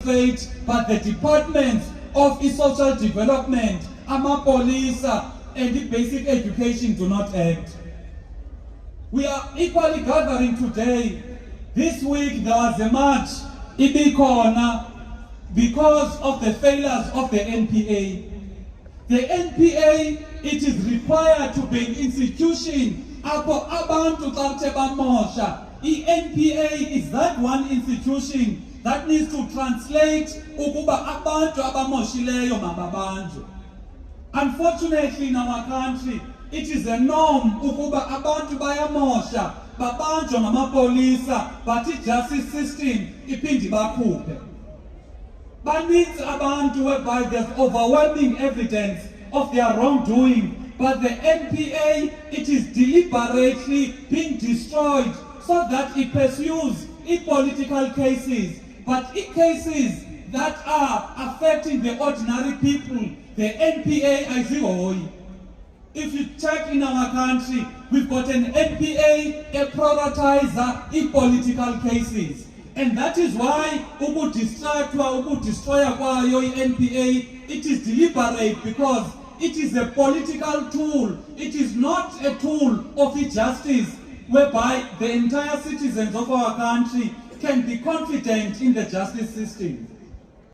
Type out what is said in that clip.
State, but the departments of social development, amapolisa, and the basic education do not act. We are equally gathering today. This week there was a march in Ikona because of the failures of the NPA. The NPA, it is required to be an institution. Apho abantu xa kuthe bamosha. I-NPA is that one institution that needs to translate ukuba abantu abamoshileyo mababanjwe. Unfortunately in our country, it is a norm ukuba abantu bayamosha, babanjwa ngamapolisa, but i-justice system iphinde bakhuphe. Baninzi abantu whereby there's overwhelming evidence of their wrongdoing, but the NPA, it is deliberately being destroyed so that it pursues political cases, but in cases that are affecting the ordinary people, the NPA ayizihoyi. If you check in our country, we've got an NPA, a prioritizer in political cases. And that is why destroy NPA, it is deliberate because it is a political tool. It is not a tool of justice whereby the entire citizens of our country can be confident in the justice system.